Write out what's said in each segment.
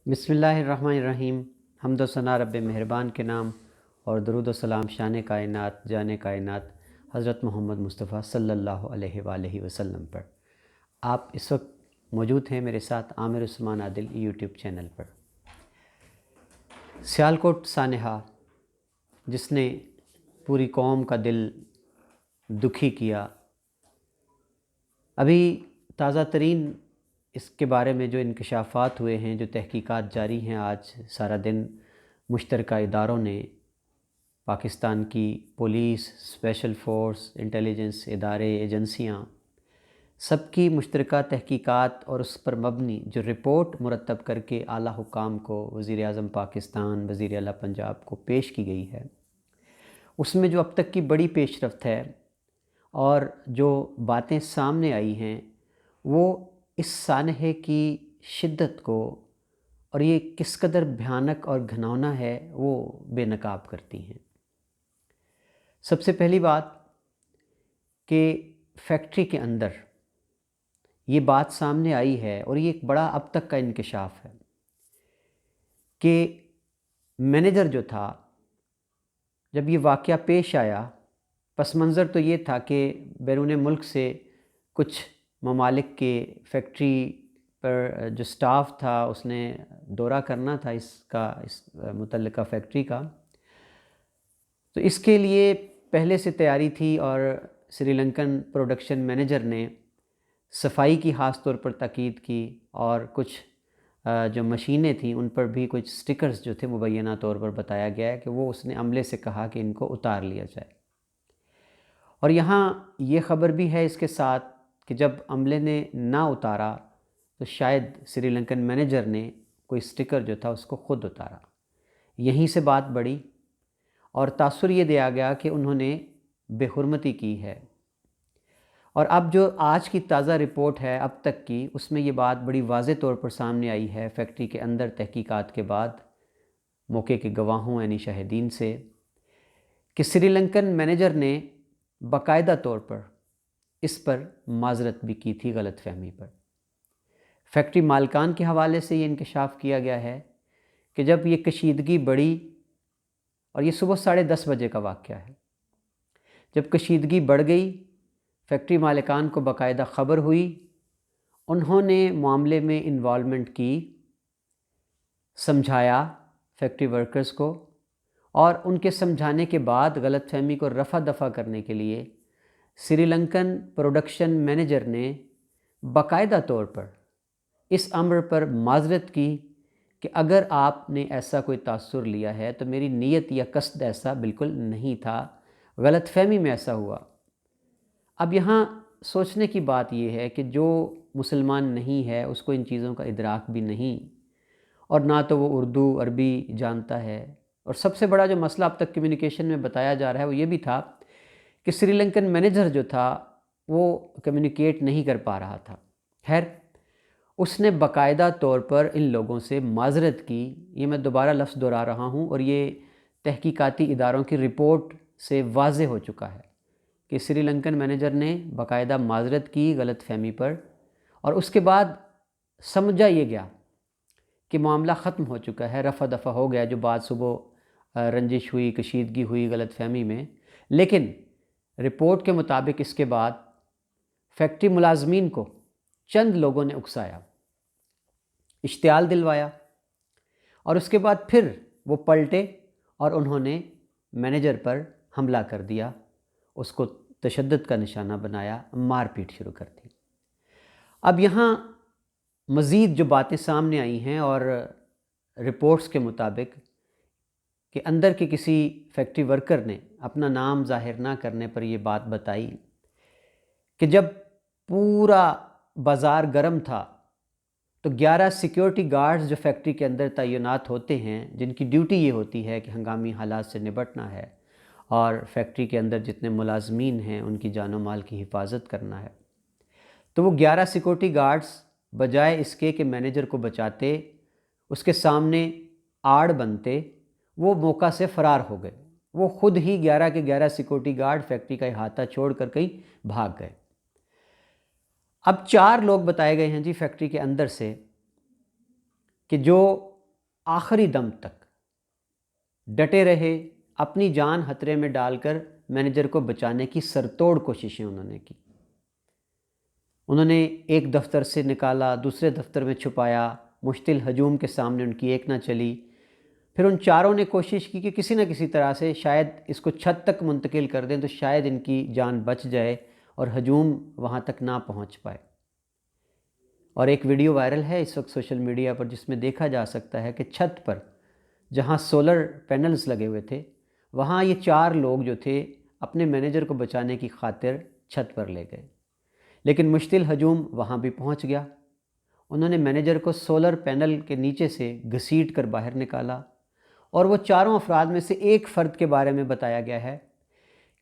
بسم اللہ الرحمن الرحیم۔ حمد و ثنا رب مہربان کے نام اور درود و سلام شان کائنات جان کائنات حضرت محمد مصطفیٰ صلی اللہ علیہ وآلہ وسلم پر۔ آپ اس وقت موجود ہیں میرے ساتھ عامر عثمان عادل یوٹیوب چینل پر۔ سیالکوٹ سانحہ جس نے پوری قوم کا دل دکھی کیا، ابھی تازہ ترین اس کے بارے میں جو انکشافات ہوئے ہیں، جو تحقیقات جاری ہیں، آج سارا دن مشترکہ اداروں نے، پاکستان کی پولیس، اسپیشل فورس، انٹیلیجنس ادارے، ایجنسیاں، سب کی مشترکہ تحقیقات اور اس پر مبنی جو رپورٹ مرتب کر کے اعلیٰ حکام کو، وزیر اعظم پاکستان، وزیر اعلیٰ پنجاب کو پیش کی گئی ہے، اس میں جو اب تک کی بڑی پیش رفت ہے اور جو باتیں سامنے آئی ہیں وہ اس سانحے کی شدت کو اور یہ کس قدر بھیانک اور گھناؤنا ہے وہ بے نقاب کرتی ہیں۔ سب سے پہلی بات کہ فیکٹری کے اندر یہ بات سامنے آئی ہے اور یہ ایک بڑا اب تک کا انکشاف ہے کہ مینیجر جو تھا، جب یہ واقعہ پیش آیا، پس منظر تو یہ تھا کہ بیرون ملک سے کچھ ممالک کے فیکٹری پر جو سٹاف تھا اس نے دورہ کرنا تھا اس متعلقہ فیکٹری کا، تو اس کے لیے پہلے سے تیاری تھی اور سری لنکن پروڈکشن مینیجر نے صفائی کی خاص طور پر تاکید کی اور کچھ جو مشینیں تھیں ان پر بھی کچھ سٹکرز جو تھے مبینہ طور پر بتایا گیا ہے کہ وہ اس نے عملے سے کہا کہ ان کو اتار لیا جائے۔ اور یہاں یہ خبر بھی ہے اس کے ساتھ کہ جب عملے نے نہ اتارا تو شاید سری لنکن مینیجر نے کوئی سٹکر جو تھا اس کو خود اتارا۔ یہیں سے بات بڑھی اور تاثر یہ دیا گیا کہ انہوں نے بے حرمتی کی ہے۔ اور اب جو آج کی تازہ رپورٹ ہے اب تک کی، اس میں یہ بات بڑی واضح طور پر سامنے آئی ہے فیکٹری کے اندر تحقیقات کے بعد، موقع کے گواہوں یعنی شاہدین سے، کہ سری لنکن مینیجر نے باقاعدہ طور پر اس پر معذرت بھی کی تھی غلط فہمی پر۔ فیکٹری مالکان کے حوالے سے یہ انکشاف کیا گیا ہے کہ جب یہ کشیدگی بڑھی، اور یہ صبح 10:30 بجے کا واقعہ ہے، جب کشیدگی بڑھ گئی، فیکٹری مالکان کو باقاعدہ خبر ہوئی، انہوں نے معاملے میں انوالومنٹ کی، سمجھایا فیکٹری ورکرز کو، اور ان کے سمجھانے کے بعد غلط فہمی کو رفع دفع کرنے کے لیے سری لنکن پروڈکشن مینیجر نے باقاعدہ طور پر اس امر پر معذرت کی کہ اگر آپ نے ایسا کوئی تاثر لیا ہے تو میری نیت یا قصد ایسا بالکل نہیں تھا، غلط فہمی میں ایسا ہوا۔ اب یہاں سوچنے کی بات یہ ہے کہ جو مسلمان نہیں ہے اس کو ان چیزوں کا ادراک بھی نہیں، اور نہ تو وہ اردو عربی جانتا ہے، اور سب سے بڑا جو مسئلہ اب تک کمیونیکیشن میں بتایا جا رہا ہے وہ یہ بھی تھا کہ سری لنکن مینیجر جو تھا وہ کمیونیکیٹ نہیں کر پا رہا تھا۔ خیر، اس نے باقاعدہ طور پر ان لوگوں سے معذرت کی۔ یہ میں دوبارہ لفظ دہرا رہا ہوں اور یہ تحقیقاتی اداروں کی رپورٹ سے واضح ہو چکا ہے کہ سری لنکن مینیجر نے باقاعدہ معذرت کی غلط فہمی پر، اور اس کے بعد سمجھا یہ گیا کہ معاملہ ختم ہو چکا ہے، رفع دفع ہو گیا۔ جو بات صبح رنجش ہوئی، کشیدگی ہوئی غلط فہمی میں، لیکن رپورٹ کے مطابق اس کے بعد فیکٹری ملازمین کو چند لوگوں نے اکسایا، اشتعال دلوایا، اور اس کے بعد پھر وہ پلٹے اور انہوں نے مینیجر پر حملہ کر دیا، اس کو تشدد کا نشانہ بنایا، مار پیٹ شروع کر دی۔ اب یہاں مزید جو باتیں سامنے آئی ہیں اور رپورٹس کے مطابق کہ اندر کے کسی فیکٹری ورکر نے اپنا نام ظاہر نہ کرنے پر یہ بات بتائی کہ جب پورا بازار گرم تھا تو 11 سیکیورٹی گارڈز جو فیکٹری کے اندر تعینات ہوتے ہیں، جن کی ڈیوٹی یہ ہوتی ہے کہ ہنگامی حالات سے نپٹنا ہے اور فیکٹری کے اندر جتنے ملازمین ہیں ان کی جان و مال کی حفاظت کرنا ہے، تو وہ 11 سیکیورٹی گارڈز بجائے اس کے کہ مینیجر کو بچاتے، اس کے سامنے آڑ بنتے، وہ موقع سے فرار ہو گئے۔ وہ خود ہی 11 کے 11 سیکیورٹی گارڈ فیکٹری کا احاطہ چھوڑ کر کہیں بھاگ گئے۔ اب 4 لوگ بتائے گئے ہیں جی فیکٹری کے اندر سے کہ جو آخری دم تک ڈٹے رہے، اپنی جان خطرے میں ڈال کر مینیجر کو بچانے کی سرتوڑ کوششیں انہوں نے کی۔ انہوں نے ایک دفتر سے نکالا، دوسرے دفتر میں چھپایا، مشتعل ہجوم کے سامنے ان کی ایک نہ چلی۔ پھر ان چاروں نے کوشش کی کہ کسی نہ کسی طرح سے شاید اس کو چھت تک منتقل کر دیں تو شاید ان کی جان بچ جائے اور ہجوم وہاں تک نہ پہنچ پائے۔ اور ایک ویڈیو وائرل ہے اس وقت سوشل میڈیا پر، جس میں دیکھا جا سکتا ہے کہ چھت پر جہاں سولر پینلز لگے ہوئے تھے وہاں یہ چار لوگ جو تھے اپنے مینیجر کو بچانے کی خاطر چھت پر لے گئے، لیکن مشتعل ہجوم وہاں بھی پہنچ گیا۔ انہوں نے مینیجر کو سولر پینل کے نیچے سے گھسیٹ کر باہر نکالا، اور وہ چاروں افراد میں سے ایک فرد کے بارے میں بتایا گیا ہے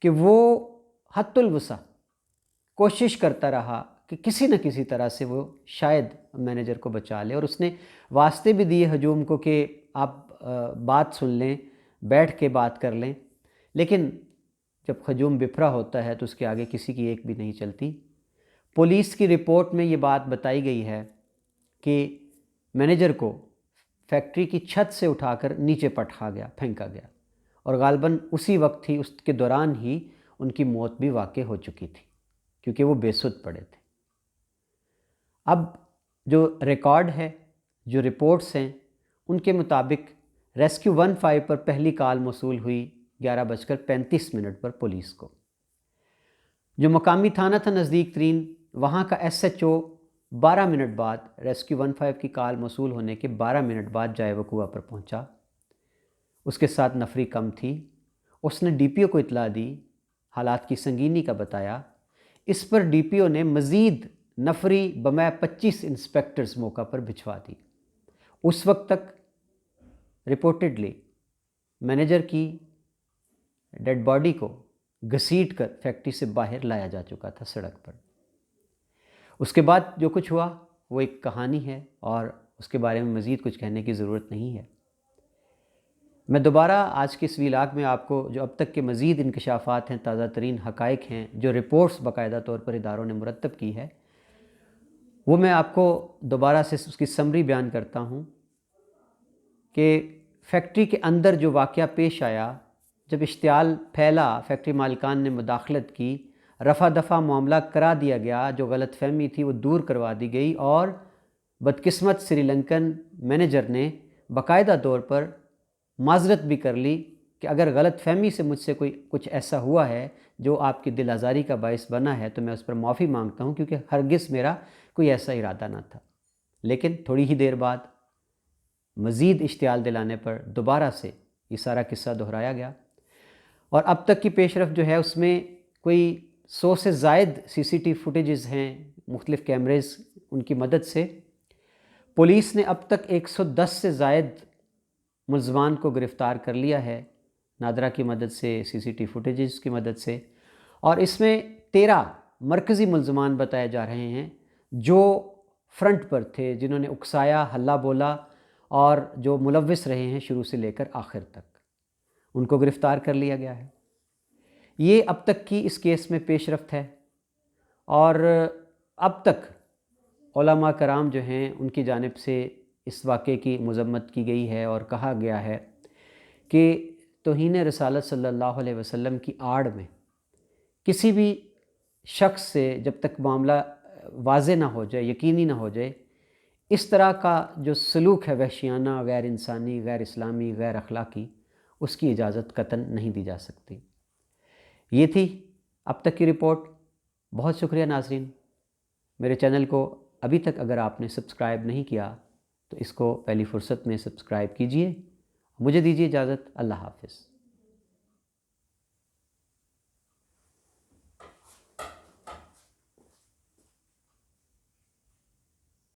کہ وہ حتی الوسع کوشش کرتا رہا کہ کسی نہ کسی طرح سے وہ شاید مینیجر کو بچا لے، اور اس نے واسطے بھی دیے ہجوم کو کہ آپ بات سن لیں، بیٹھ کے بات کر لیں، لیکن جب ہجوم بپھرا ہوتا ہے تو اس کے آگے کسی کی ایک بھی نہیں چلتی۔ پولیس کی رپورٹ میں یہ بات بتائی گئی ہے کہ مینیجر کو فیکٹری کی چھت سے اٹھا کر نیچے پٹکا گیا، پھینکا گیا، اور غالباً اسی وقت ہی، اس کے دوران ہی ان کی موت بھی واقع ہو چکی تھی کیونکہ وہ بے سدھ پڑے تھے۔ اب جو ریکارڈ ہے، جو رپورٹس ہیں، ان کے مطابق ریسکیو 15 پر پہلی کال موصول ہوئی 11:35 پر پولیس کو۔ جو مقامی تھانہ تھا نزدیک ترین، وہاں کا ایس ایچ او 12 منٹ بعد ریسکیو 15 کی کال موصول ہونے کے 12 منٹ بعد جائے وقوع پر پہنچا۔ اس کے ساتھ نفری کم تھی۔ اس نے ڈی پی او کو اطلاع دی، حالات کی سنگینی کا بتایا۔ اس پر ڈی پی او نے مزید نفری بمائے 25 انسپیکٹرز موقع پر بھجوا دی۔ اس وقت تک رپورٹڈلی مینیجر کی ڈیڈ باڈی کو گھسیٹ کر فیکٹری سے باہر لایا جا چکا تھا سڑک پر۔ اس کے بعد جو کچھ ہوا وہ ایک کہانی ہے، اور اس کے بارے میں مزید کچھ کہنے کی ضرورت نہیں ہے۔ میں دوبارہ آج کے اس ویلاگ میں آپ کو جو اب تک کے مزید انکشافات ہیں، تازہ ترین حقائق ہیں، جو رپورٹس باقاعدہ طور پر اداروں نے مرتب کی ہے، وہ میں آپ کو دوبارہ سے اس کی سمری بیان کرتا ہوں کہ فیکٹری کے اندر جو واقعہ پیش آیا، جب اشتعال پھیلا، فیکٹری مالکان نے مداخلت کی، رفع دفع معاملہ کرا دیا گیا، جو غلط فہمی تھی وہ دور کروا دی گئی، اور بدقسمت سری لنکن مینیجر نے باقاعدہ طور پر معذرت بھی کر لی کہ اگر غلط فہمی سے مجھ سے کوئی کچھ ایسا ہوا ہے جو آپ کی دل آزاری کا باعث بنا ہے تو میں اس پر معافی مانگتا ہوں، کیونکہ ہرگز میرا کوئی ایسا ارادہ نہ تھا۔ لیکن تھوڑی ہی دیر بعد مزید اشتعال دلانے پر دوبارہ سے یہ سارا قصہ دہرایا گیا، اور اب تک کی پیش رفت جو ہے اس میں کوئی 100 سے زائد سی سی ٹی فوٹیجز ہیں مختلف کیمریز، ان کی مدد سے پولیس نے اب تک 110 سے زائد ملزمان کو گرفتار کر لیا ہے، نادرا کی مدد سے، سی سی ٹی فوٹیجز کی مدد سے، اور اس میں 13 مرکزی ملزمان بتائے جا رہے ہیں جو فرنٹ پر تھے، جنہوں نے اکسایا، ہلہ بولا، اور جو ملوث رہے ہیں شروع سے لے کر آخر تک، ان کو گرفتار کر لیا گیا ہے۔ یہ اب تک کی اس کیس میں پیش رفت ہے، اور اب تک علماء کرام جو ہیں ان کی جانب سے اس واقعے کی مذمت کی گئی ہے، اور کہا گیا ہے کہ توہین رسالت صلی اللہ علیہ وسلم کی آڑ میں کسی بھی شخص سے جب تک معاملہ واضح نہ ہو جائے، یقینی نہ ہو جائے، اس طرح کا جو سلوک ہے وحشیانہ، غیر انسانی، غیر اسلامی، غیر اخلاقی، اس کی اجازت قطعاً نہیں دی جا سکتی۔ یہ تھی اب تک کی رپورٹ۔ بہت شکریہ ناظرین۔ میرے چینل کو ابھی تک اگر آپ نے سبسکرائب نہیں کیا تو اس کو پہلی فرصت میں سبسکرائب کیجئے۔ مجھے دیجیے اجازت۔ اللہ حافظ۔